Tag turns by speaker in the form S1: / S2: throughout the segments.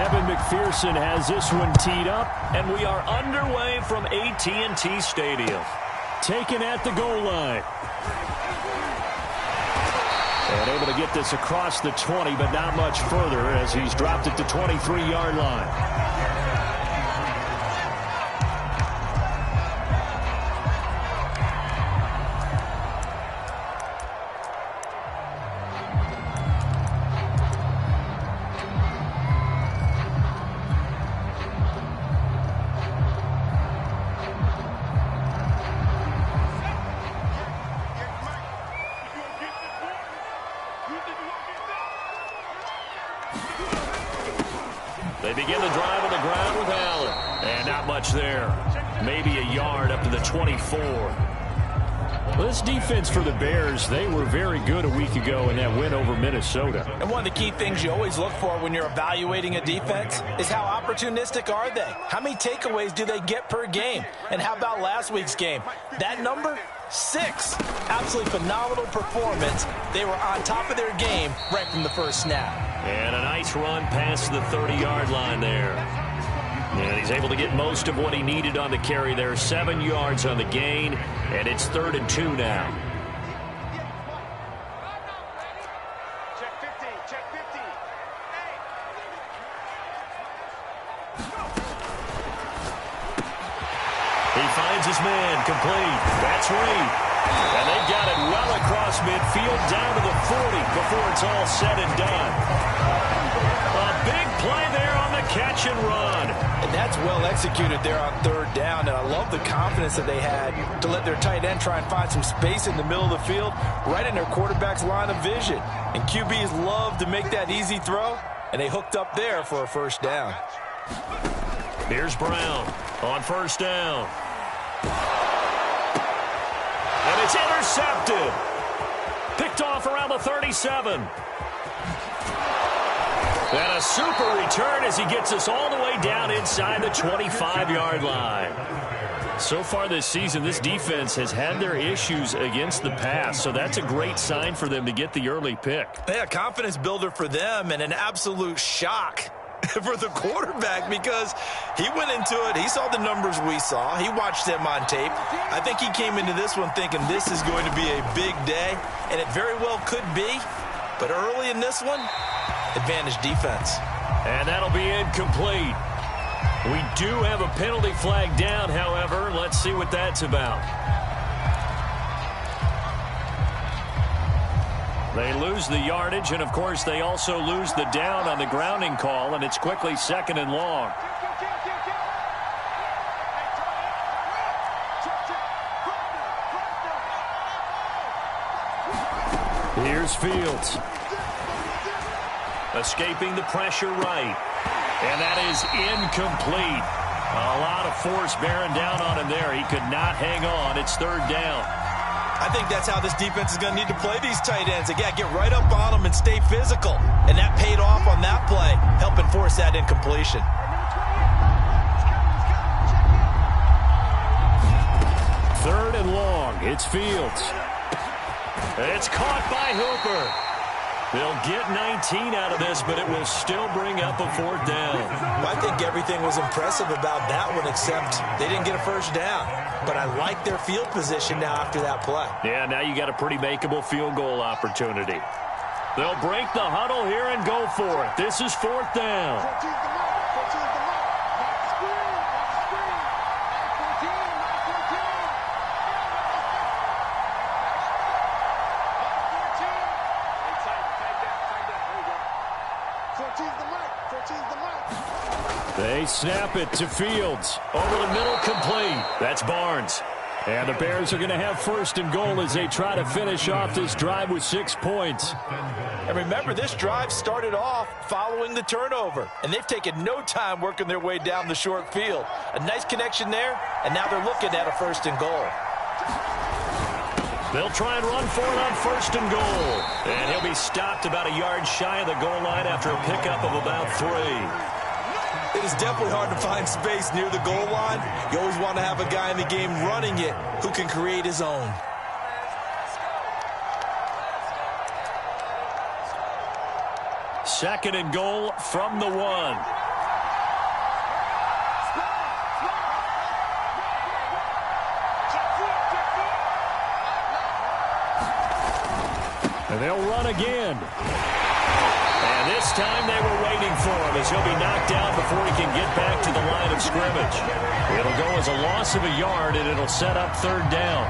S1: Evan McPherson has this one teed up, and we are underway from AT&T Stadium. Taken at the goal line. And able to get this across the 20, but not much further as he's dropped it to 23-yard line. They begin the drive on the ground with Allen. And not much there. Maybe a yard up to the 24. Well, this defense for the Bears, they were very good a week ago in that win over Minnesota.
S2: And one of the key things you always look for when you're evaluating a defense is how opportunistic are they? How many takeaways do they get per game? And how about last week's game? That number? 6. Absolutely phenomenal performance. They were on top of their game right from the first snap.
S1: And a nice run past the 30-yard line there. And he's able to get most of what he needed on the carry there. 7 yards on the gain, and it's 3rd and 2 now.
S3: Check 50, check 50.
S1: He finds his man, complete. That's Reed. And they've got it well across midfield, down to the 40 before it's all said and done. A big play there on the catch and run.
S2: And that's well executed there on 3rd down. And I love the confidence that they had to let their tight end try and find some space in the middle of the field, right in their quarterback's line of vision. And QBs love to make that easy throw, and they hooked up there for a 1st down.
S1: Here's Brown on 1st down. And it's intercepted. Picked off around the 37. And a super return as he gets us all the way down inside the 25-yard line. So far this season, this defense has had their issues against the pass, so that's a great sign for them to get the early pick.
S2: Yeah, confidence builder for them and an absolute shock for the quarterback because he went into it. He saw the numbers we saw. He watched them on tape. I think he came into this one thinking this is going to be a big day, and it very well could be. But early in this one, advantage defense.
S1: And that'll be incomplete. We do have a penalty flag down, however. Let's see what that's about. They lose the yardage, and, of course, they also lose the down on the grounding call, and it's quickly 2nd and long. Here's Fields. Escaping the pressure right. And that is incomplete. A lot of force bearing down on him there. He could not hang on. It's 3rd down.
S2: I think that's how this defense is going to need to play these tight ends. Again, get right up on them and stay physical. And that paid off on that play, helping force that incompletion.
S1: 3rd and long. It's Fields. It's caught by Hooper. They'll get 19 out of this, but it will still bring up a 4th down.
S2: I think everything was impressive about that one, except they didn't get a 1st down. But I like their field position now after that play.
S1: Yeah, now you got a pretty makeable field goal opportunity. They'll break the huddle here and go for it. This is 4th down. They snap it to Fields. Over the middle, complete. That's Barnes. And the Bears are going to have 1st and goal as they try to finish off this drive with 6 points.
S2: And remember, this drive started off following the turnover. And they've taken no time working their way down the short field. A nice connection there, and now they're looking at a 1st and goal.
S1: They'll try and run for it on 1st and goal. And he'll be stopped about a yard shy of the goal line after a pickup of about 3.
S2: It is definitely hard to find space near the goal line. You always want to have a guy in the game running it who can create his own.
S1: Second and goal from the 1. they'll run again. And this time they were waiting for him as he'll be knocked down before he can get back to the line of scrimmage. It'll go as a loss of a yard, and it'll set up third down.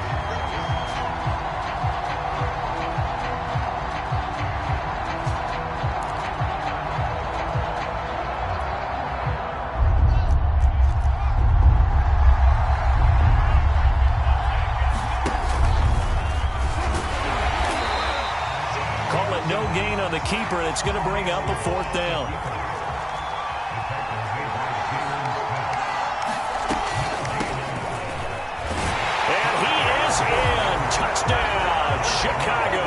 S1: No gain on the keeper, and it's going to bring up a fourth down. And he is in. Touchdown, Chicago.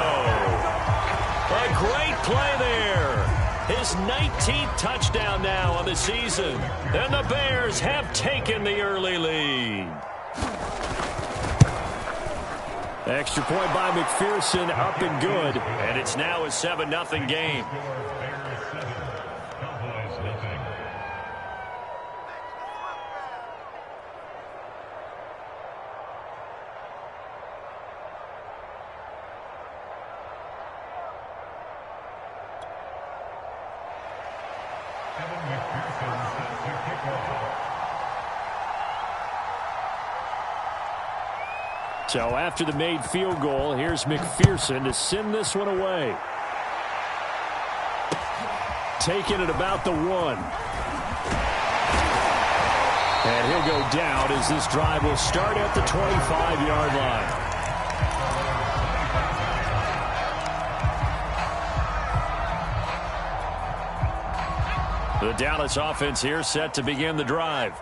S1: A great play there. His 19th touchdown now on the season. And the Bears have taken the early lead. Extra point by McPherson, up and good. And it's now a 7-0 game. So after the made field goal, here's McPherson to send this one away. Taking it about the 1. And he'll go down as this drive will start at the 25-yard line. The Dallas offense here set to begin the drive.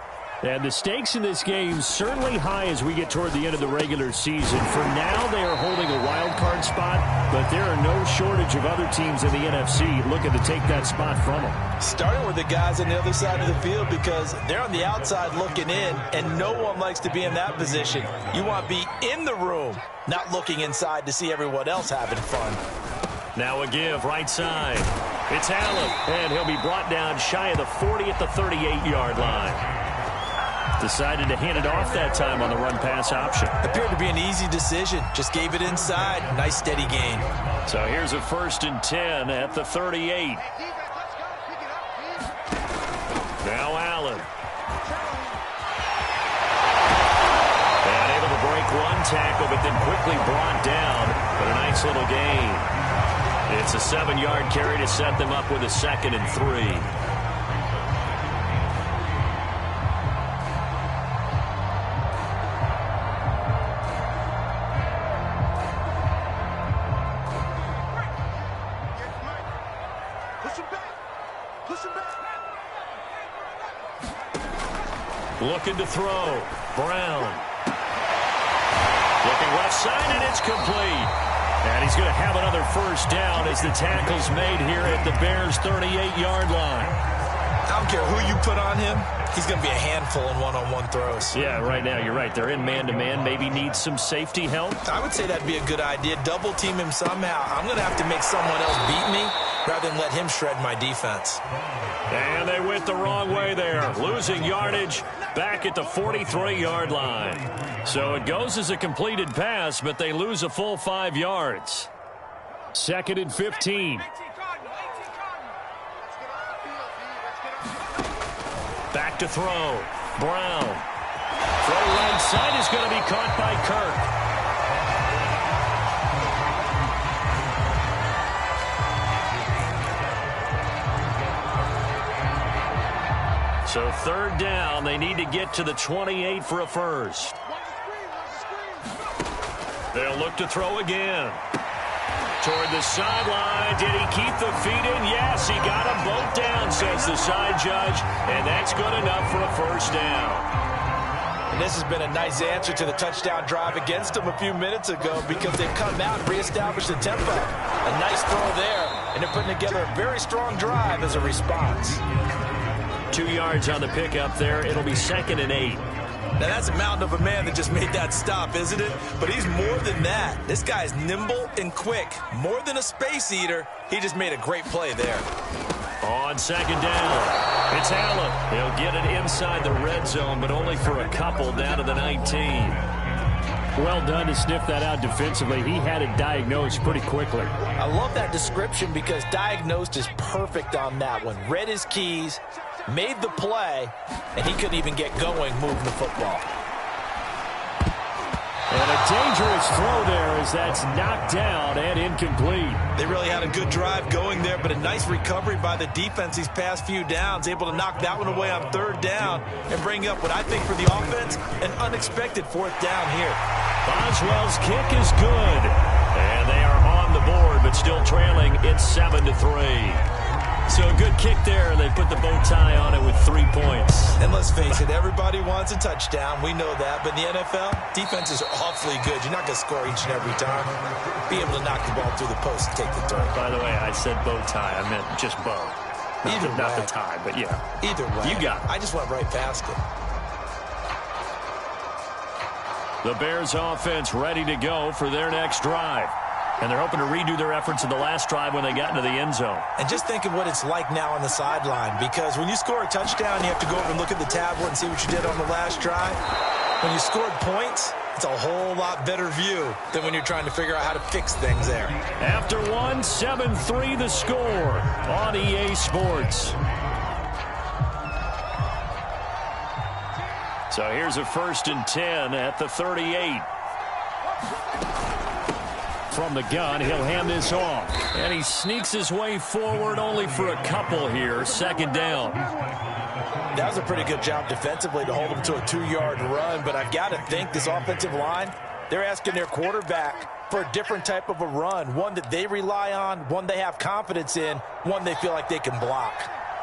S1: And the stakes in this game certainly high as we get toward the end of the regular season. For now, they are holding a wild card spot, but there are no shortage of other teams in the NFC looking to take that spot from them.
S2: Starting with the guys on the other side of the field because they're on the outside looking in, and no one likes to be in that position. You want to be in the room, not looking inside to see everyone else having fun.
S1: Now a give right side. It's Allen, and he'll be brought down shy of the 40 at the 38-yard line. Decided to hand it off that time on the run-pass option.
S2: Appeared to be an easy decision. Just gave it inside. Nice steady gain.
S1: So here's a 1st and 10 at the 38. Now Allen. And able to break one tackle, but then quickly brought down. But a nice little gain. It's a 7-yard carry to set them up with a 2nd and 3. Looking to throw. Brown. Looking left side, and it's complete. And he's going to have another first down as the tackle's made here at the Bears' 38-yard line.
S2: I don't care who you put on him. He's going to be a handful in one-on-one throws.
S1: Yeah, right now you're right. They're in man-to-man. Maybe needs some safety help.
S2: I would say that'd be a good idea. Double team him somehow. I'm going to have to make someone else beat me rather than let him shred my defense.
S1: And they went the wrong way there. Losing yardage back at the 43-yard line. So it goes as a completed pass, but they lose a full 5 yards. 2nd and 15. Back to throw. Brown. Throw right side is going to be caught by Kirk. So 3rd down, they need to get to the 28 for a first. They'll look to throw again. Toward the sideline. Did he keep the feet in? Yes, he got them both down, says the side judge. And that's good enough for a first down.
S2: And this has been a nice answer to the touchdown drive against them a few minutes ago because they've come out and reestablished the tempo. A nice throw there, and they're putting together a very strong drive as a response.
S1: 2 yards on the pickup there. It'll be 2nd and 8.
S2: Now, that's a mountain of a man that just made that stop, isn't it? But he's more than that. This guy's nimble and quick. More than a space eater, he just made a great play there.
S1: On 2nd down, it's Allen. He'll get it inside the red zone, but only for a couple down to the 19. Well done to sniff that out defensively. He had it diagnosed pretty quickly.
S2: I love that description because diagnosed is perfect on that one. Read his keys, made the play, and he couldn't even get going moving the football.
S1: And a dangerous throw there as that's knocked down and incomplete.
S2: They really had a good drive going there, but a nice recovery by the defense these past few downs, able to knock that one away on third down and bring up what I think for the offense, an unexpected fourth down here.
S1: Boswell's kick is good. And they are on the board, but still trailing. It's 7-3. So a good kick there, and they put the bow tie on it with 3 points.
S2: And let's face it, everybody wants a touchdown. We know that. But in the NFL, defenses are awfully good. You're not going to score each and every time. Be able to knock the ball through the post and take the throw.
S1: By the way, I said bow tie. I meant just bow. Not the tie, but yeah.
S2: Either way.
S1: You got it.
S2: I just went right past it.
S1: The Bears offense ready to go for their next drive. And they're hoping to redo their efforts in the last drive when they got into the end zone.
S2: And just think of what it's like now on the sideline, because when you score a touchdown, you have to go over and look at the tablet and see what you did on the last drive. When you scored points, it's a whole lot better view than when you're trying to figure out how to fix things there.
S1: After 7-3 the score on EA Sports. So here's a 1st and 10 at the 38. From the gun, he'll hand this off. And he sneaks his way forward only for a couple here. 2nd down.
S2: That was a pretty good job defensively to hold him to a 2-yard run. But I've got to think this offensive line, they're asking their quarterback for a different type of a run. One that they rely on, one they have confidence in, one they feel like they can block.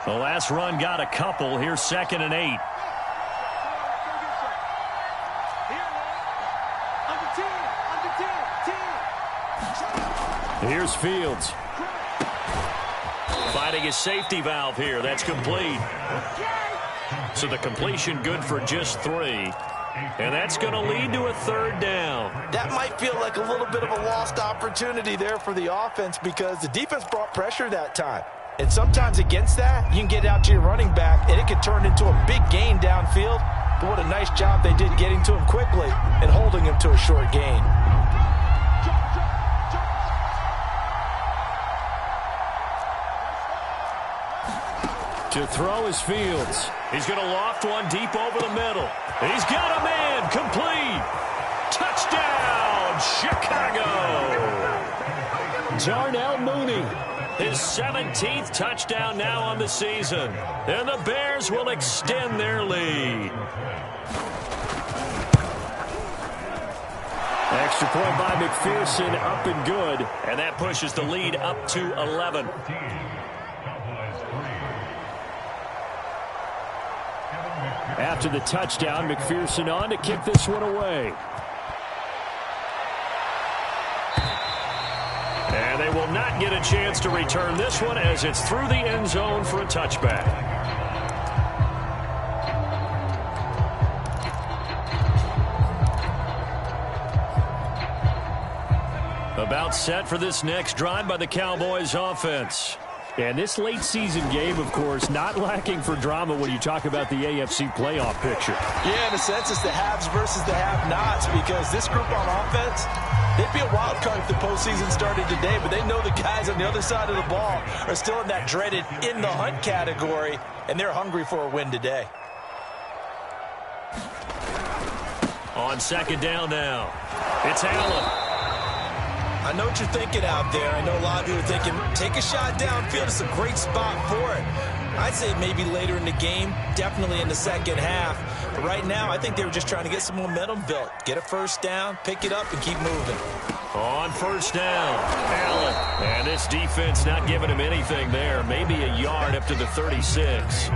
S1: The last run got a couple. Here's 2nd and 8. Here's Fields. Finding his safety valve here. That's complete. So the completion good for just 3. And that's going to lead to a 3rd down.
S2: That might feel like a little bit of a lost opportunity there for the offense because the defense brought pressure that time. And sometimes against that, you can get out to your running back, and it can turn into a big gain downfield. But what a nice job they did getting to him quickly and holding him to a short gain.
S1: To throw is Fields. He's going to loft one deep over the middle. He's got a man. Complete. Touchdown, Chicago. Darnell Mooney. His 17th touchdown now on the season. And the Bears will extend their lead. Extra point by McPherson, up and good. And that pushes the lead up to 11. After the touchdown, McPherson on to kick this one away. And they will not get a chance to return this one as it's through the end zone for a touchback. About set for this next drive by the Cowboys offense. And this late season game, of course, not lacking for drama when you talk about the AFC playoff picture.
S2: Yeah, in a sense, it's the haves versus the have-nots because this group on offense, they'd be a wild card if the postseason started today, but they know the guys on the other side of the ball are still in that dreaded in-the-hunt category, and they're hungry for a win today.
S1: On 2nd down now, it's Allen.
S2: I know what you're thinking out there. I know a lot of you are thinking, take a shot downfield. It's a great spot for it. I'd say maybe later in the game, definitely in the second half. But right now, I think they were just trying to get some momentum built. Get a 1st down, pick it up, and keep moving.
S1: On 1st down, Allen. And this defense not giving him anything there. Maybe a yard up to the 36.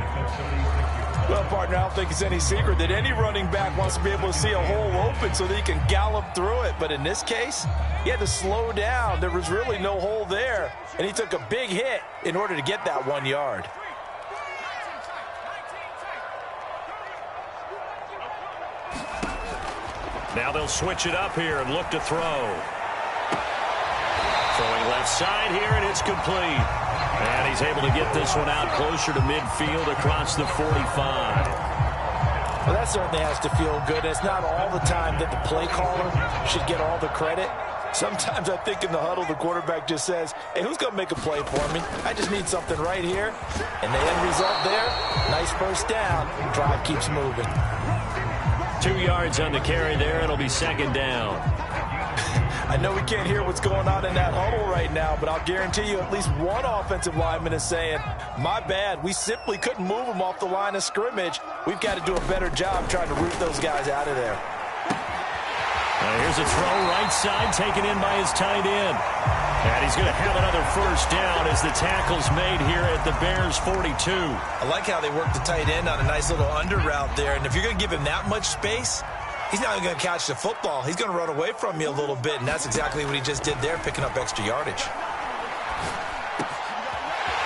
S2: Well, partner, I don't think it's any secret that any running back wants to be able to see a hole open so that he can gallop through it. But in this case, he had to slow down. There was really no hole there, and he took a big hit in order to get that 1 yard.
S1: Now they'll switch it up here and look to throw. Throwing left side here, and it's complete. And he's able to get this one out closer to midfield across the 45.
S2: Well, that certainly has to feel good. It's not all the time that the play caller should get all the credit. Sometimes I think in the huddle, the quarterback just says, hey, who's going to make a play for me? I just need something right here. And the end result there, nice first down. Drive keeps moving.
S1: 2 yards on the carry there. It'll be second down.
S2: I know we can't hear what's going on in that huddle right now, but I'll guarantee you at least one offensive lineman is saying, my bad, we simply couldn't move them off the line of scrimmage. We've got to do a better job trying to root those guys out of there.
S1: Here's a throw right side taken in by his tight end. And he's going to have another first down as the tackle's made here at the Bears 42.
S2: I like how they work the tight end on a nice little under route there. And if you're going to give him that much space, he's not even going to catch the football. He's going to run away from you a little bit, and that's exactly what he just did there, picking up extra yardage.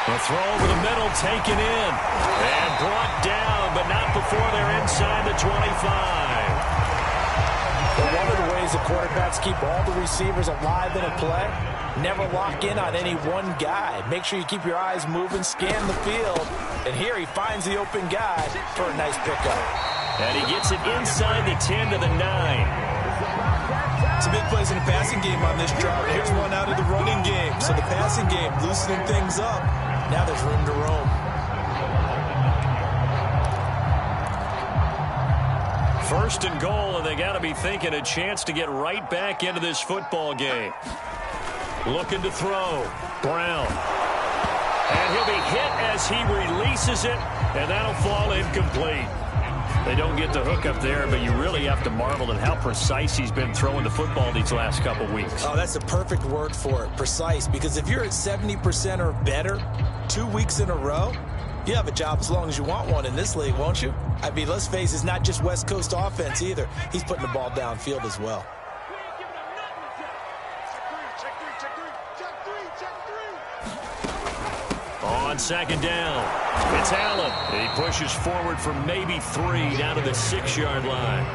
S1: A throw over the middle, taken in, and brought down, but not before they're inside the 25.
S2: But one of the ways the quarterbacks keep all the receivers alive in a play, never lock in on any one guy. Make sure you keep your eyes moving, scan the field, and here he finds the open guy for a nice pickup.
S1: And he gets it inside the 10 to the 9.
S2: Some big plays in the passing game on this drive. Here's one out of the running game. So the passing game loosening things up. Now there's room to roam.
S1: First and goal, and they got to be thinking a chance to get right back into this football game. Looking to throw. Brown. And he'll be hit as he releases it, and that'll fall incomplete. They don't get the hook up there, but you really have to marvel at how precise he's been throwing the football these last couple weeks.
S2: Oh, that's a perfect word for it, precise, because if you're at 70% or better 2 weeks in a row, you have a job as long as you want one in this league, won't you? I mean, let's face it, it's not just West Coast offense either. He's putting the ball downfield as well.
S1: On second down, it's Allen. He pushes forward for maybe 3 down to the 6-yard line.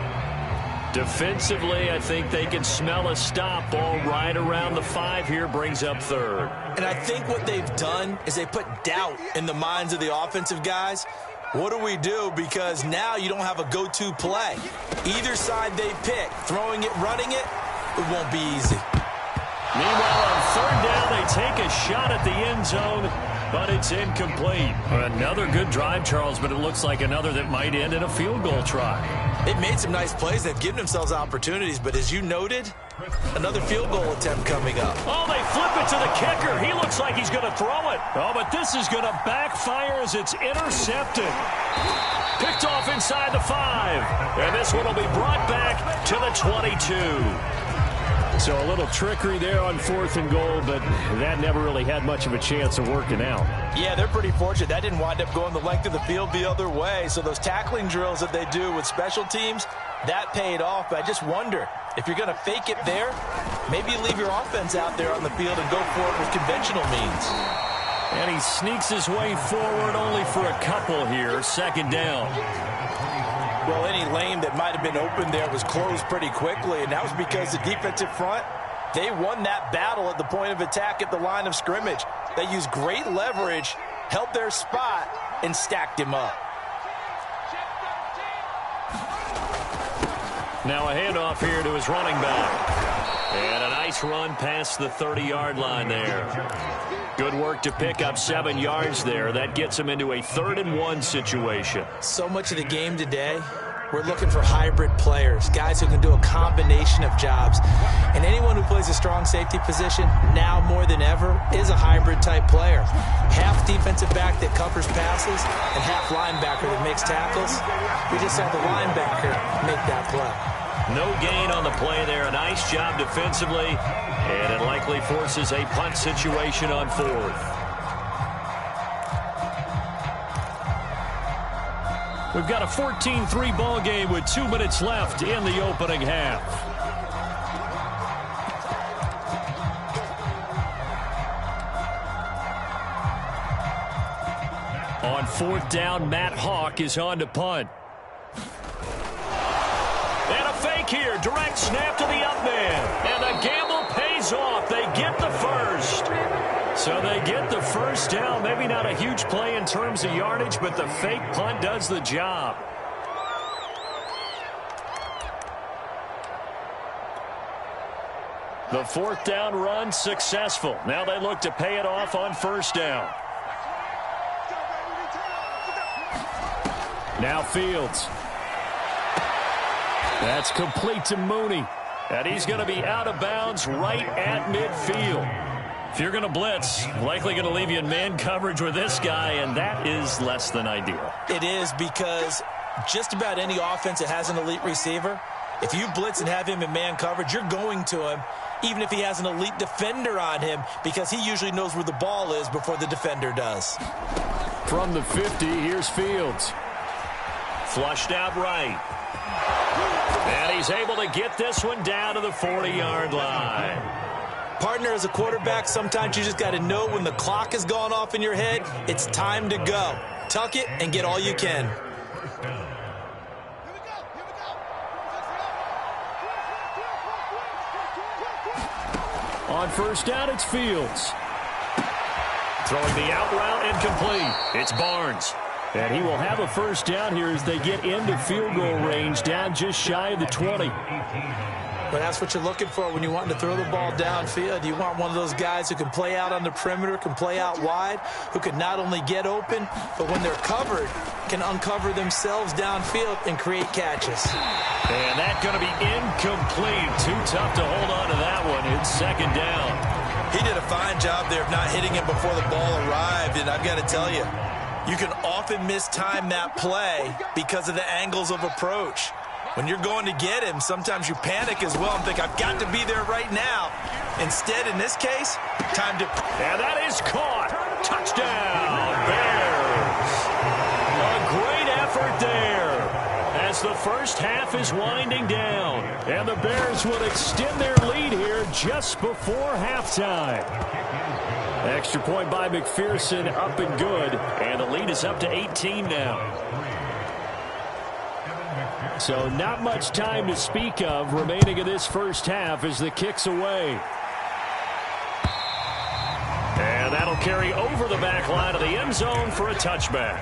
S1: Defensively, I think they can smell a stop. Ball right around the 5 here, brings up third.
S2: And I think what they've done is they put doubt in the minds of the offensive guys. What do we do? Because now you don't have a go-to play. Either side they pick, throwing it, running it, it won't be easy.
S1: Meanwhile, on third down, they take a shot at the end zone, but it's incomplete. Another good drive, Charles, but it looks like another that might end in a field goal try.
S2: They've made some nice plays. They've given themselves opportunities, but as you noted, another field goal attempt coming up.
S1: Oh, they flip it to the kicker. He looks like he's going to throw it. Oh, but this is going to backfire as it's intercepted. Picked off inside the 5. And this one will be brought back to the 22. So a little trickery there on 4th and goal, but that never really had much of a chance of working out.
S2: Yeah, they're pretty fortunate. That didn't wind up going the length of the field the other way. So those tackling drills that they do with special teams, that paid off. But I just wonder, if you're going to fake it there, maybe you leave your offense out there on the field and go for it with conventional means.
S1: And he sneaks his way forward only for a couple here. Second down.
S2: Well, any lane that might have been open there was closed pretty quickly, and that was because the defensive front, they won that battle at the point of attack at the line of scrimmage. They used great leverage, held their spot, and stacked him up.
S1: Now a handoff here to his running back. And a nice run past the 30-yard line there. Good work to pick up 7 yards there. That gets him into a 3rd and 1 situation.
S2: So much of the game today, we're looking for hybrid players, guys who can do a combination of jobs. And anyone who plays a strong safety position, now more than ever, is a hybrid-type player. Half defensive back that covers passes and half linebacker that makes tackles. We just saw the linebacker make that play.
S1: No gain on the play there. A nice job defensively, and it likely forces a punt situation on 4th. We've got a 14-3 ball game with 2 minutes left in the opening half. On 4th down, Matt Hawk is on to punt. And a fake here. Direct snap to the up man. And the gamble pays off. They get the first. So they get the first down. Maybe not a huge play in terms of yardage, but the fake punt does the job. The fourth down run successful. Now they look to pay it off on first down. Now Fields. That's complete to Mooney. And he's going to be out of bounds right at midfield. If you're going to blitz, likely going to leave you in man coverage with this guy, and that is less than ideal.
S2: It is, because just about any offense that has an elite receiver, if you blitz and have him in man coverage, you're going to him, even if he has an elite defender on him, because he usually knows where the ball is before the defender does.
S1: From the 50, here's Fields. Flushed out right. And he's able to get this one down to the 40-yard line.
S2: Partner, as a quarterback, sometimes you just got to know when the clock has gone off in your head, it's time to go. Tuck it and get all you can.
S1: On first down, it's Fields. Throwing the out route incomplete. It's Barnes. And he will have a first down here as they get into field goal range, down just shy of the 20.
S2: But that's what you're looking for when you want to throw the ball downfield. You want one of those guys who can play out on the perimeter, can play out wide, who can not only get open, but when they're covered, can uncover themselves downfield and create catches.
S1: And that's going to be incomplete. Too tough to hold on to that one. It's second down.
S2: He did a fine job there of not hitting him before the ball arrived, and I've got to tell you, you can often mistime that play because of the angles of approach. When you're going to get him, sometimes you panic as well and think, I've got to be there right now. Instead, in this case, time to...
S1: And that is caught. Touchdown, Bears. A great effort there as the first half is winding down. And the Bears will extend their lead here just before halftime. Extra point by McPherson, up and good. And the lead is up to 18 now. So not much time to speak of remaining in this first half as the kick's away. And that'll carry over the back line of the end zone for a touchback.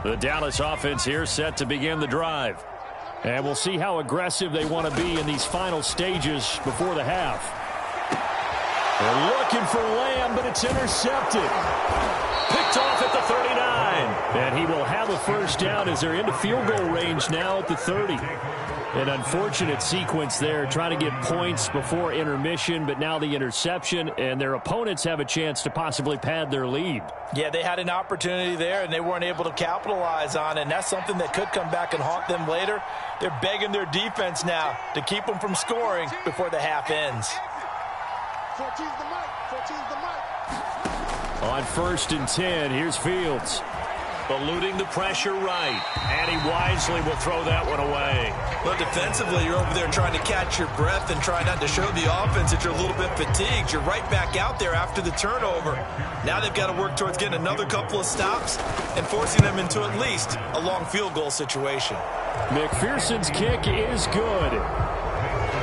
S1: The Dallas offense here set to begin the drive. And we'll see how aggressive they want to be in these final stages before the half. They're looking for Lamb, but it's intercepted. Picked off at the 39. And he will have a first down as they're into field goal range now at the 30. An unfortunate sequence there, trying to get points before intermission, but now the interception, and their opponents have a chance to possibly pad their lead.
S2: Yeah, they had an opportunity there, and they weren't able to capitalize on it, and that's something that could come back and haunt them later. They're begging their defense now to keep them from scoring before the half ends.
S3: 14's the mic. 14's the mic.
S1: On first and 10, here's Fields. Eluding the pressure right. And he wisely will throw that one away.
S2: Well, defensively, you're over there trying to catch your breath and try not to show the offense that you're a little bit fatigued. You're right back out there after the turnover. Now they've got to work towards getting another couple of stops and forcing them into at least a long field goal situation.
S1: McPherson's kick is good.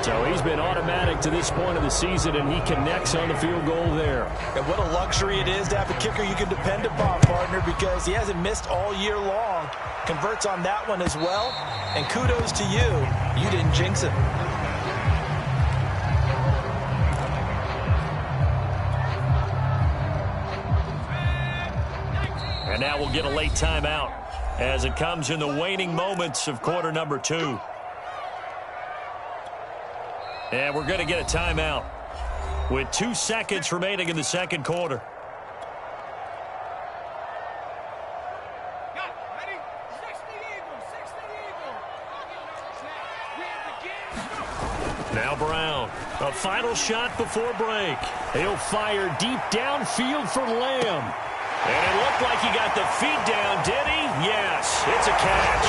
S1: So he's been automatic to this point of the season, and he connects on the field goal there.
S2: And what a luxury it is to have a kicker you can depend upon, partner, because he hasn't missed all year long. Converts on that one as well. And kudos to you. You didn't jinx it.
S1: And now we'll get a late timeout as it comes in the waning moments of quarter number 2. And we're going to get a timeout with 2 seconds remaining in the second quarter. Now Brown, a final shot before break. He'll fire deep downfield for Lamb. And it looked like he got the feet down, did he? Yes, it's a catch.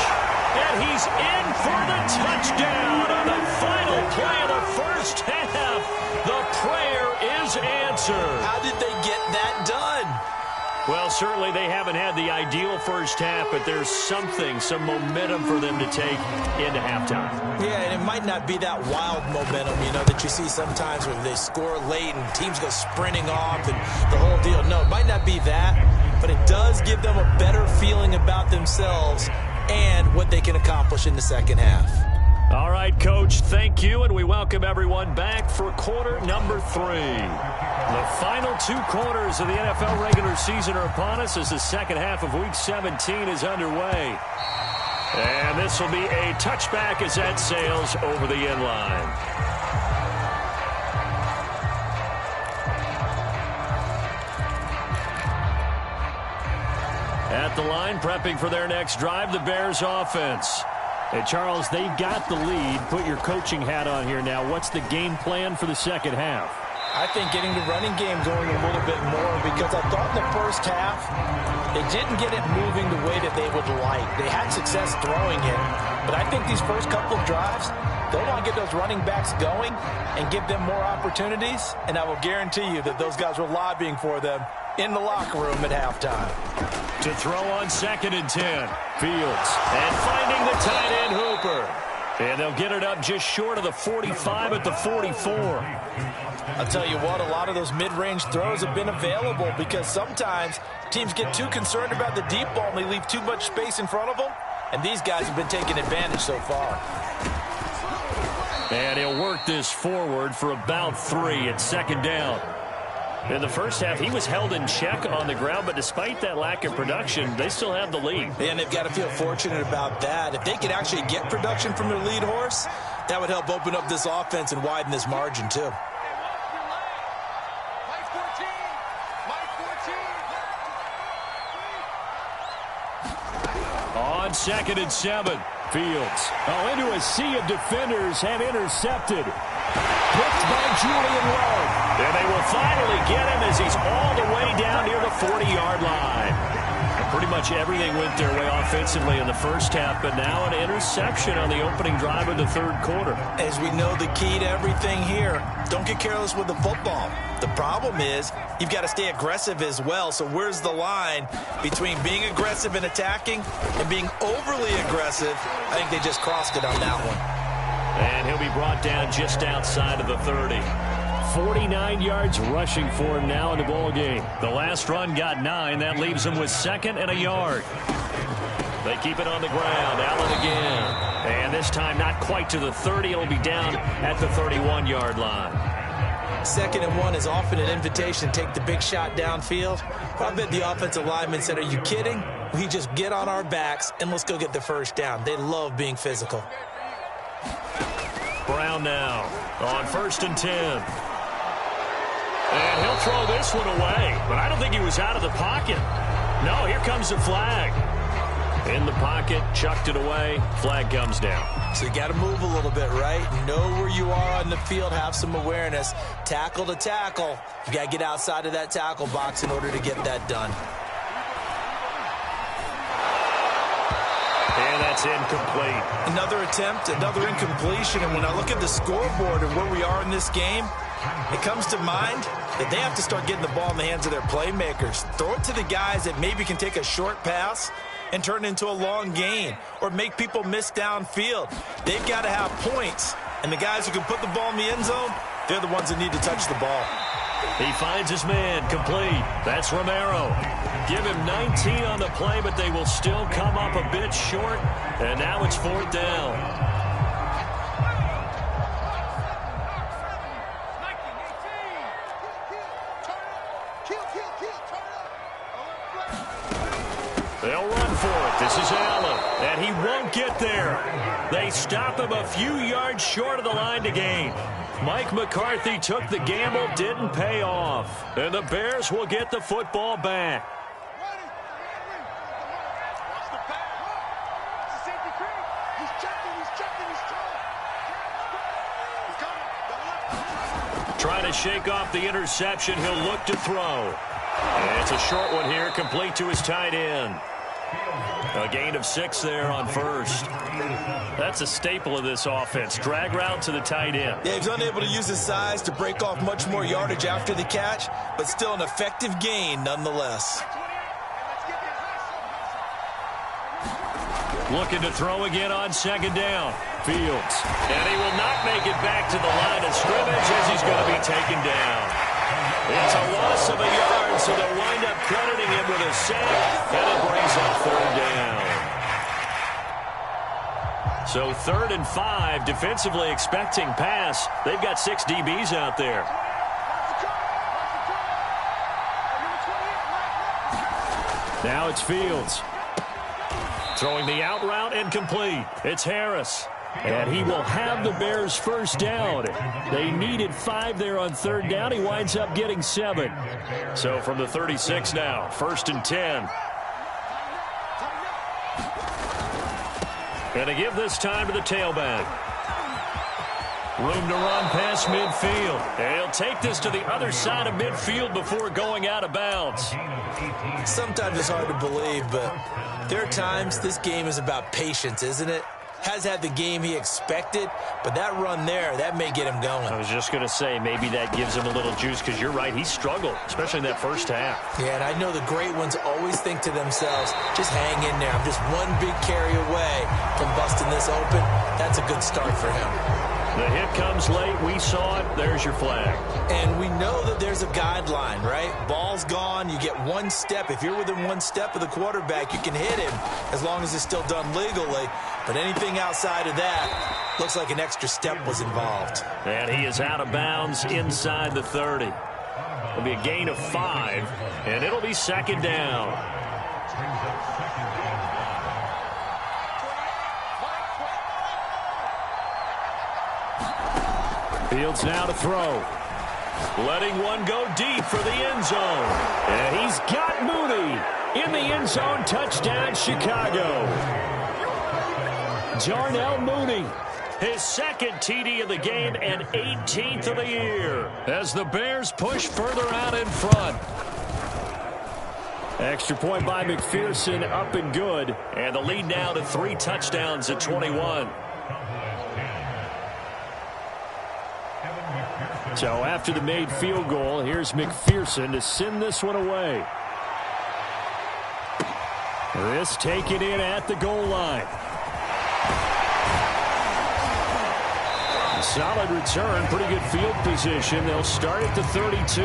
S1: And he's in for the touchdown on the final play of the first half. The prayer is answered.
S2: How did they get that done?
S1: Well, certainly they haven't had the ideal first half, but there's some momentum for them to take into halftime.
S2: Yeah, and it might not be that wild momentum, that you see sometimes where they score late and teams go sprinting off and the whole deal. No, it might not be that, but it does give them a better feeling about themselves and what they can accomplish in the second half.
S1: All right, Coach, thank you, and we welcome everyone back for quarter number 3. The final 2 quarters of the NFL regular season are upon us as the second half of Week 17 is underway. And this will be a touchback as that sails over the end line. At the line, prepping for their next drive, the Bears offense. Hey, Charles, they've got the lead. Put your coaching hat on here now. What's the game plan for the second half?
S2: I think getting the running game going a little bit more, because I thought in the first half they didn't get it moving the way that they would like. They had success throwing it, but I think these first couple of drives, they'll want to get those running backs going and give them more opportunities, and I will guarantee you that those guys were lobbying for them in the locker room at halftime.
S1: To throw on 2nd and 10. Fields. And finding the tight end Hooper. And they'll get it up just short of the 45 at the 44.
S2: I'll tell you what, a lot of those mid-range throws have been available because sometimes teams get too concerned about the deep ball and they leave too much space in front of them. And these guys have been taking advantage so far.
S1: And he'll work this forward for about 3 at 2nd down. In the first half, he was held in check on the ground, but despite that lack of production, they still have the lead.
S2: And they've got to feel fortunate about that. If they could actually get production from their lead horse, that would help open up this offense and widen this margin too.
S1: On 2nd and 7, Fields. Into a sea of defenders and intercepted. Picked by Julian Love. And they will finally get him as he's all the way down near the 40-yard line. And pretty much everything went their way offensively in the first half, but now an interception on the opening drive of the third quarter.
S2: As we know, the key to everything here, don't get careless with the football. The problem is you've got to stay aggressive as well. So where's the line between being aggressive and attacking and being overly aggressive? I think they just crossed it on that one.
S1: And he'll be brought down just outside of the 30. 49 yards rushing for him now in the ball game. The last run got 9. That leaves him with 2nd and a yard. They keep it on the ground. Allen again. And this time not quite to the 30. It'll be down at the 31-yard line.
S2: 2nd and 1 is often an invitation to take the big shot downfield. I bet the offensive lineman said, are you kidding? We just get on our backs and let's go get the first down. They love being physical.
S1: Brown now on 1st and 10. And he'll throw this one away, but I don't think he was out of the pocket. No, here comes the flag. In the pocket, chucked it away, flag comes down.
S2: So you got to move a little bit, right? Know where you are on the field, have some awareness. Tackle to tackle. You got to get outside of that tackle box in order to get that done.
S1: And that's incomplete.
S2: Another attempt, another incompletion. And when I look at the scoreboard and where we are in this game, it comes to mind that they have to start getting the ball in the hands of their playmakers. Throw it to the guys that maybe can take a short pass and turn it into a long gain or make people miss downfield. They've got to have points. And the guys who can put the ball in the end zone, they're the ones that need to touch the ball.
S1: He finds his man, complete. That's Romero. Give him 19 on the play, but they will still come up a bit short. And now it's 4th down. They'll run for it. This is Allen, and he won't get there. They stop him a few yards short of the line to gain. Mike McCarthy took the gamble, didn't pay off. And the Bears will get the football back. Trying to shake off the interception. He'll look to throw. And it's a short one here, complete to his tight end. A gain of 6 there on 1st. That's a staple of this offense. Drag route to the tight end.
S2: Yeah, he's unable to use his size to break off much more yardage after the catch, but still an effective gain nonetheless.
S1: Looking to throw again on second down. Fields. And he will not make it back to the line of scrimmage as he's going to be taken down. It's a loss of a yard, so they'll wind up crediting him with a sack, and it brings up third down. So 3rd and 5, defensively expecting pass. They've got 6 DBs out there. Now it's Fields. Throwing the out route incomplete. It's Harris. And he will have the Bears first down. They needed 5 there on 3rd down. He winds up getting 7. So from the 36 now, 1st and 10. And to give this time to the tailback. Room to run past midfield. And he'll take this to the other side of midfield before going out of bounds.
S2: Sometimes it's hard to believe, but there are times this game is about patience, isn't it? Has had the game he expected, but that run there, that may get him going.
S1: I was just going to say, maybe that gives him a little juice, because you're right, he struggled, especially in that first half.
S2: Yeah, and I know the great ones always think to themselves, just hang in there. I'm just one big carry away from busting this open. That's a good start for him.
S1: The hit comes late. We saw it. There's your flag.
S2: And we know that there's a guideline, right? Ball's gone. You get 1 step. If you're within 1 step of the quarterback, you can hit him as long as it's still done legally. But anything outside of that, looks like an extra step was involved.
S1: And he is out of bounds inside the 30. It'll be a gain of 5, and it'll be 2nd down. Fields now to throw. Letting one go deep for the end zone. And he's got Mooney in the end zone. Touchdown, Chicago. Darnell Mooney, his 2nd TD of the game and 18th of the year, as the Bears push further out in front. Extra point by McPherson, up and good. And the lead now to 3 touchdowns at 21. So after the made field goal, here's McPherson to send this one away. This taken in at the goal line. Solid return, pretty good field position. They'll start at the 32.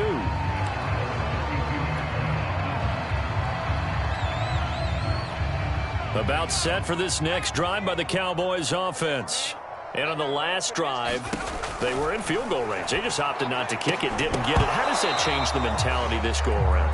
S1: About set for this next drive by the Cowboys offense. And on the last drive, they were in field goal range. They just opted not to kick it, didn't get it. How does that change the mentality this go around?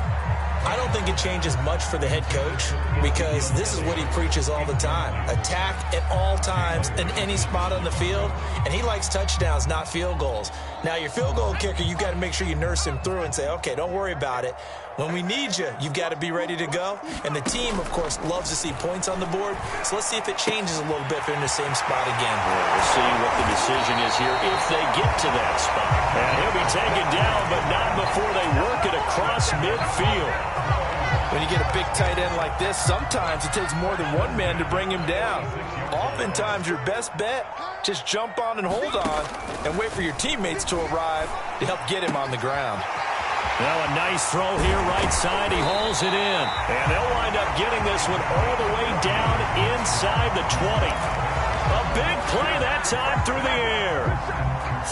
S2: I don't think it changes much for the head coach, because this is what he preaches all the time. Attack at all times in any spot on the field, and he likes touchdowns, not field goals. Now, your field goal kicker, you've got to make sure you nurse him through and say, okay, don't worry about it. When we need you, you've got to be ready to go. And the team, of course, loves to see points on the board. So let's see if it changes a little bit if they're in the same spot again.
S1: Yeah, we'll see what the decision is here if they get to that spot. And he'll be taken down, but not before they work it across midfield.
S2: When you get a big tight end like this, sometimes it takes more than one man to bring him down. Oftentimes, your best bet, just jump on and hold on and wait for your teammates to arrive to help get him on the ground.
S1: Now a nice throw here, right side. He hauls it in. And they'll wind up getting this one all the way down inside the 20. A big play that time through the air.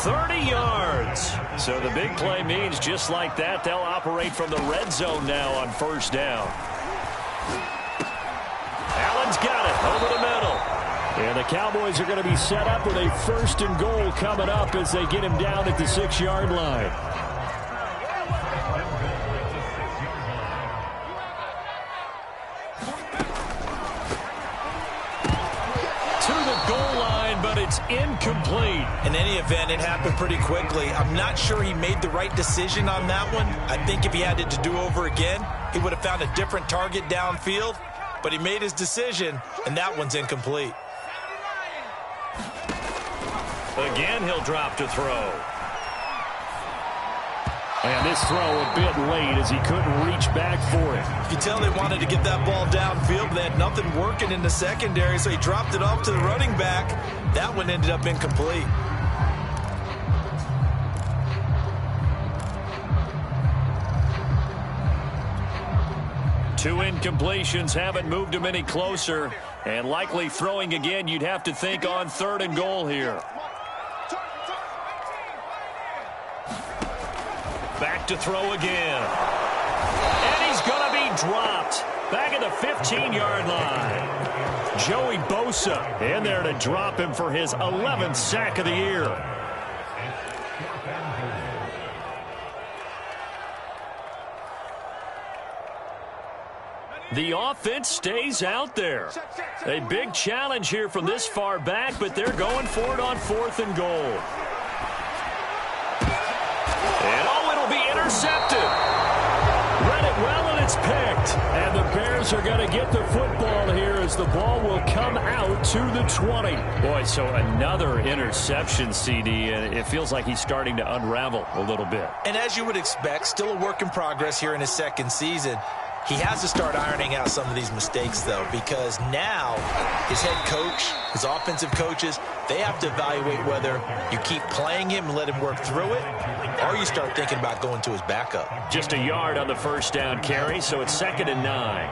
S1: 30 yards. So the big play means just like that, they'll operate from the red zone now on 1st down. Allen's got it over the middle. And the Cowboys are going to be set up with a 1st and goal coming up as they get him down at the 6-yard line. It's incomplete.
S2: In any event, it happened pretty quickly. I'm not sure he made the right decision on that one. I think if he had it to do over again, he would have found a different target downfield. But he made his decision, and that one's incomplete.
S1: Again, he'll drop to throw. And this throw a bit late as he couldn't reach back for it.
S2: You can tell they wanted to get that ball downfield, but they had nothing working in the secondary, so he dropped it off to the running back. That one ended up incomplete.
S1: Two incompletions haven't moved him any closer. And likely throwing again, you'd have to think on 3rd and goal here. Back to throw again. And he's going to be dropped. Back at the 15-yard line. Joey Bosa in there to drop him for his 11th sack of the year. The offense stays out there. A big challenge here from this far back, but they're going for it on 4th and goal. And it'll be intercepted. Read it well, and it's picked. And the Bears are going to get the football here as the ball will come out to the 20. Boy, so another interception, CD, and it feels like he's starting to unravel a little bit.
S2: And as you would expect, still a work in progress here in his 2nd season. He has to start ironing out some of these mistakes, though, because now his head coach, his offensive coaches, they have to evaluate whether you keep playing him and let him work through it, or you start thinking about going to his backup.
S1: Just a yard on the 1st down carry, so it's 2nd and 9.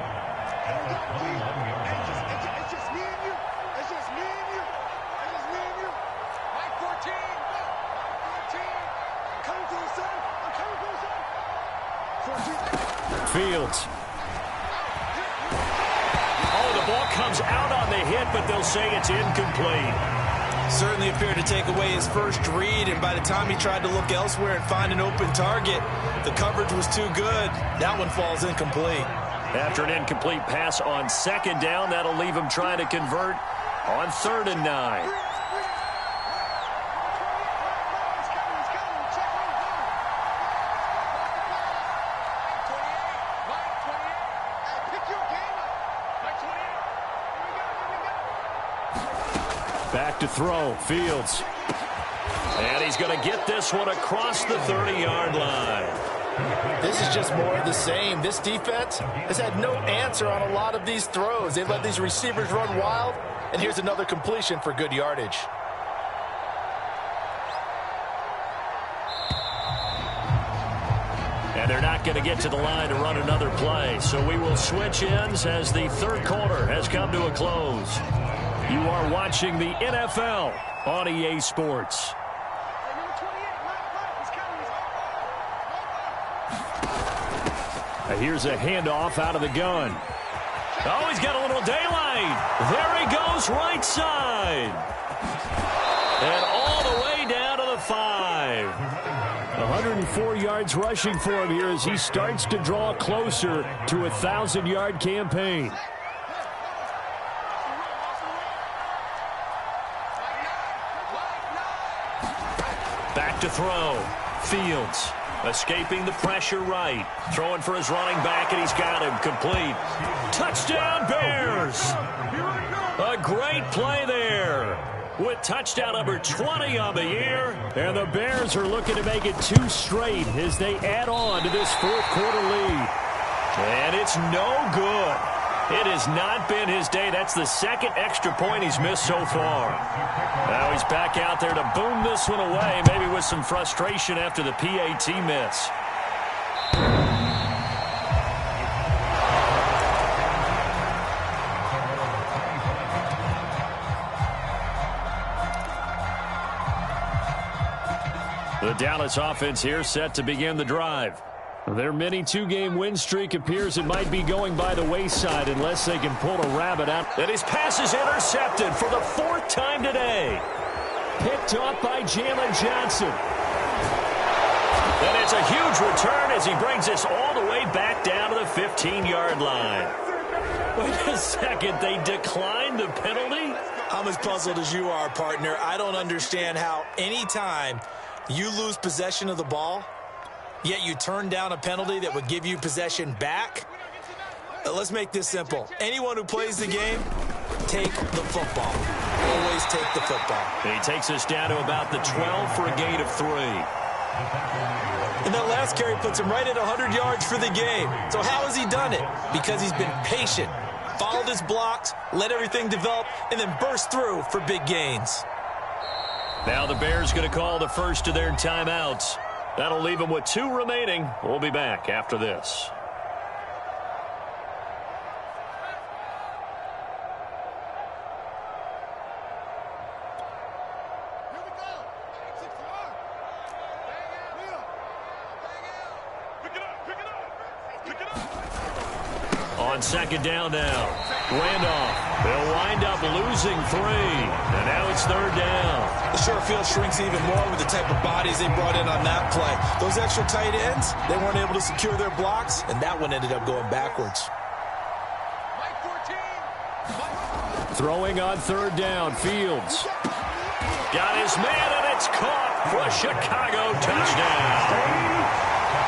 S1: Fields. The ball comes out on the hit, but they'll say it's incomplete.
S2: Certainly appeared to take away his first read, and by the time he tried to look elsewhere and find an open target, the coverage was too good. That one falls incomplete.
S1: After an incomplete pass on 2nd down, that'll leave him trying to convert on 3rd and 9. Back to throw, Fields. And he's going to get this one across the 30-yard line.
S2: This is just more of the same. This defense has had no answer on a lot of these throws. They've let these receivers run wild, and here's another completion for good yardage.
S1: And they're not going to get to the line to run another play, so we will switch ends as the 3rd quarter has come to a close. You are watching the NFL on EA Sports. Here's a handoff out of the gun. Oh, he's got a little daylight. There he goes, right side. And all the way down to the 5. 104 yards rushing for him here as he starts to draw closer to a 1,000-yard campaign. Back to throw. Fields escaping the pressure right. Throwing for his running back, and he's got him complete. Touchdown, Bears! A great play there with touchdown number 20 on the year. And the Bears are looking to make it 2 straight as they add on to this 4th quarter lead. And it's no good. It has not been his day. That's the 2nd extra point he's missed so far. Now he's back out there to boom this one away, maybe with some frustration after the PAT miss. The Dallas offense here set to begin the drive. Their mini 2-game win streak appears it might be going by the wayside unless they can pull a rabbit out. And his pass is intercepted for the 4th time today. Picked up by Jalen Johnson. And it's a huge return as he brings us all the way back down to the 15-yard line. Wait a second, they declined the penalty?
S2: I'm as puzzled as you are, partner. I don't understand how any time you lose possession of the ball, yet you turn down a penalty that would give you possession back. Let's make this simple. Anyone who plays the game, take the football. Always take the football.
S1: He takes us down to about the 12 for a gain of 3.
S2: And that last carry puts him right at 100 yards for the game. So how has he done it? Because he's been patient, followed his blocks, let everything develop, and then burst through for big gains.
S1: Now the Bears going to call the first of their timeouts. That'll leave them with 2 remaining. We'll be back after this. On second down now. Randolph. They'll wind up losing 3. And now it's third down.
S2: The short field shrinks even more with the type of bodies they brought in on that play. Those extra tight ends, they weren't able to secure their blocks, and that one ended up going backwards.
S1: Throwing on third down, Fields. Got his man, and it's caught for a Chicago touchdown.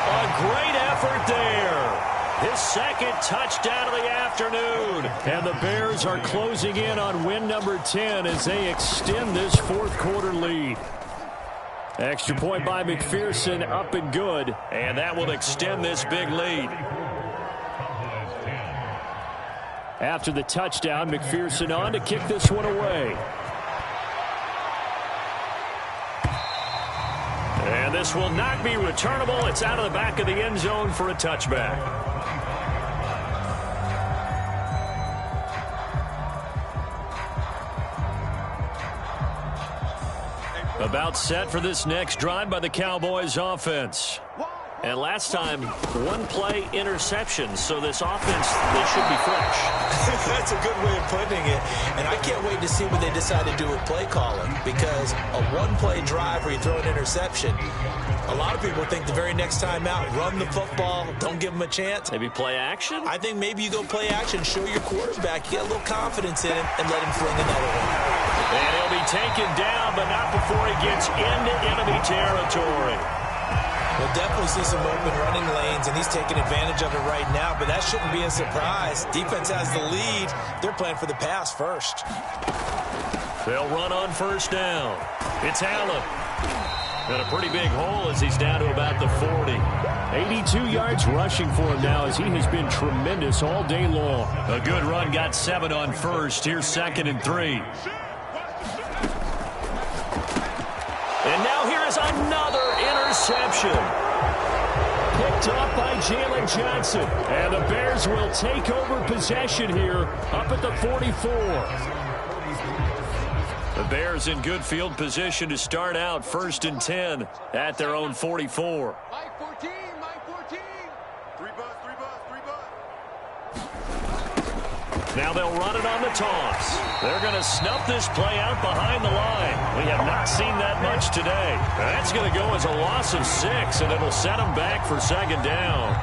S1: A great effort there. His second touchdown of the afternoon. And the Bears are closing in on win number 10 as they extend this fourth quarter lead. Extra point by McPherson, up and good. And that will extend this big lead. After the touchdown, McPherson on to kick this one away. And this will not be returnable. It's out of the back of the end zone for a touchback. About set for this next drive by the Cowboys offense. And last time, one-play interception, so this offense, they should be fresh.
S2: That's a good way of putting it. And I can't wait to see what they decide to do with play calling, because a one-play drive where you throw an interception, a lot of people think the very next time out, run the football, don't give them a chance.
S1: Maybe play action?
S2: I think maybe you go play action, show your quarterback, you get a little confidence in him, and let him fling another one.
S1: And he'll be taken down, but not before he gets into enemy territory.
S2: We'll definitely see some open running lanes, and he's taking advantage of it right now, but that shouldn't be a surprise. Defense has the lead. They're playing for the pass first.
S1: They'll run on first down. It's Allen. Got a pretty big hole as he's down to about the 40. 82 yards rushing for him now as he has been tremendous all day long. A good run, got 7 on first. Here's 2nd and 3. And now here is another interception. Picked up by Jalen Johnson. And the Bears will take over possession here up at the 44. The Bears in good field position to start out 1st and 10 at their own 44.
S3: Mike 14, Mike 14. 3 bus.
S1: Now they'll run it on the toss. They're going to snuff this play out behind the line. We have not seen that much today. That's going to go as a loss of 6, and it'll set them back for 2nd down.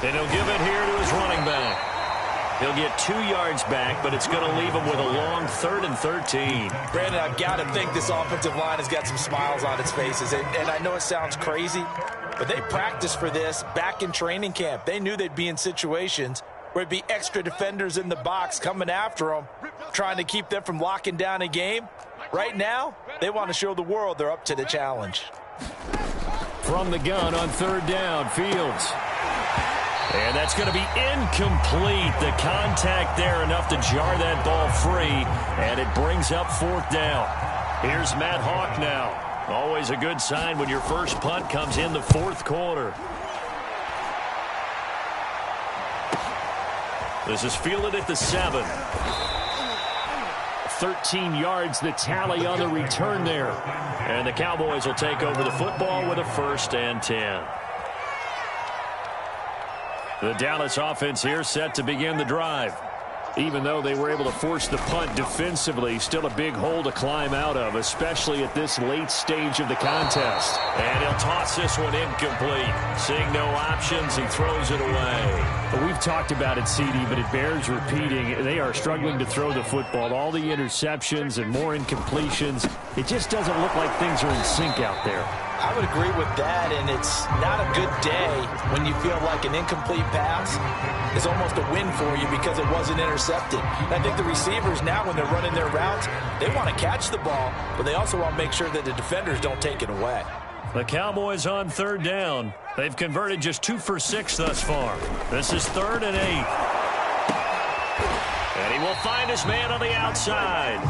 S1: And he'll give it here to his running back. He'll get 2 yards back, but it's going to leave him with a long 3rd and 13.
S2: Brandon, I've got to think this offensive line has got some smiles on its faces. And I know it sounds crazy, but they practiced for this back in training camp. They knew they'd be in situations where it'd be extra defenders in the box coming after them, trying to keep them from locking down a game. Right now, they want to show the world they're up to the challenge.
S1: From the gun on 3rd down, Fields. And that's going to be incomplete. The contact there enough to jar that ball free, and it brings up 4th down. Here's Matt Hawk now. Always a good sign when your first punt comes in the 4th quarter. This is fielded at the 7. 13 yards the tally on the return there. And the Cowboys will take over the football with a 1st and 10. The Dallas offense here set to begin the drive. Even though they were able to force the punt defensively, still a big hole to climb out of, especially at this late stage of the contest. And he'll toss this one incomplete. Seeing no options, he throws it away. But we've talked about it, CD, but it bears repeating. They are struggling to throw the football. All the interceptions and more incompletions. It just doesn't look like things are in sync out there.
S2: I would agree with that, and it's not a good day when you feel like an incomplete pass is almost a win for you because it wasn't intercepted. And I think the receivers now, when they're running their routes, they want to catch the ball, but they also want to make sure that the defenders don't take it away.
S1: The Cowboys on 3rd down. They've converted just 2 for 6 thus far. This is 3rd and 8. And he will find his man on the outside.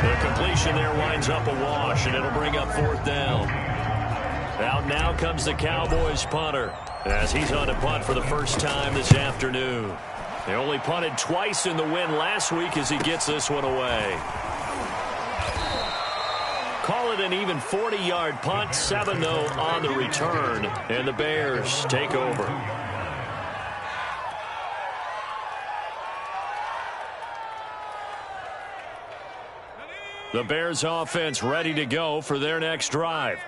S1: The completion there winds up a wash, and it'll bring up 4th down. Out now comes the Cowboys punter as he's on a punt for the first time this afternoon. They only punted twice in the win last week as he gets this one away. Call it an even 40-yard punt, 7-0 on the return, and the Bears take over. The Bears offense ready to go for their next drive.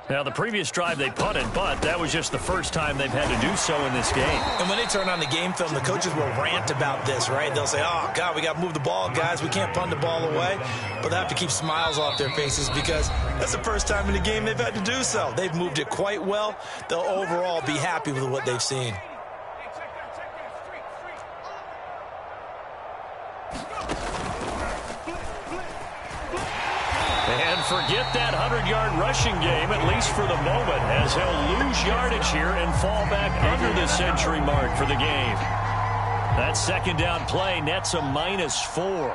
S1: Now, the previous drive they punted, but that was just the first time they've had to do so in this game.
S2: And when they turn on the game film, the coaches will rant about this, right? They'll say, oh, God, we got to move the ball, guys. We can't punt the ball away. But they have to keep smiles off their faces because that's the first time in the game they've had to do so. They've moved it quite well. They'll overall be happy with what they've seen.
S1: And forget that 100-yard rushing game, at least for the moment, as he'll lose yardage here and fall back under the century mark for the game. That second down play nets a -4.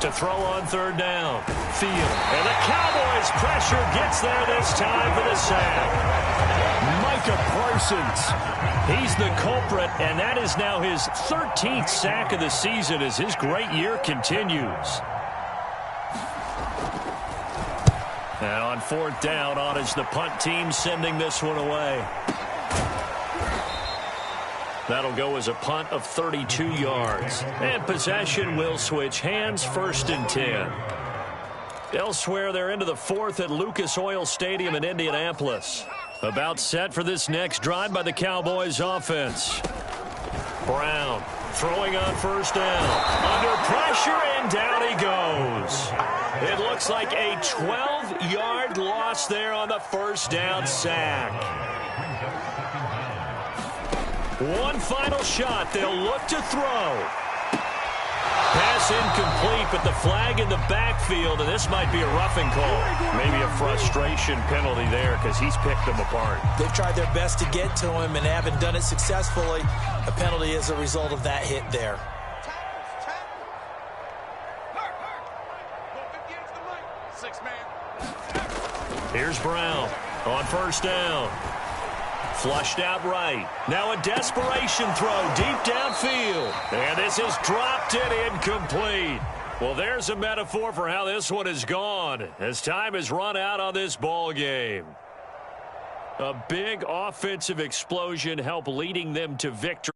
S1: To throw on third down. Field. And the Cowboys pressure gets there this time for the sack. Micah Parsons. He's the culprit, and that is now his 13th sack of the season as his great year continues. And on fourth down, on is the punt team sending this one away. That'll go as a punt of 32 yards. And possession will switch hands, 1st and 10. Elsewhere, they're into the fourth at Lucas Oil Stadium in Indianapolis. About set for this next drive by the Cowboys offense. Brown throwing on first down. Under pressure, and down he goes. It looks like a 12-yard loss there on the first down sack. One final shot. They'll look to throw. Pass incomplete, but the flag in the backfield, and this might be a roughing call. Maybe a frustration penalty there because he's picked them apart.
S2: They've tried their best to get to him and haven't done it successfully. A penalty is a result of that hit there.
S1: Here's Brown on first down. Flushed out right. Now a desperation throw deep downfield. And this is dropped and incomplete. Well, there's a metaphor for how this one has gone as time has run out on this ball game. A big offensive explosion helped leading them to victory.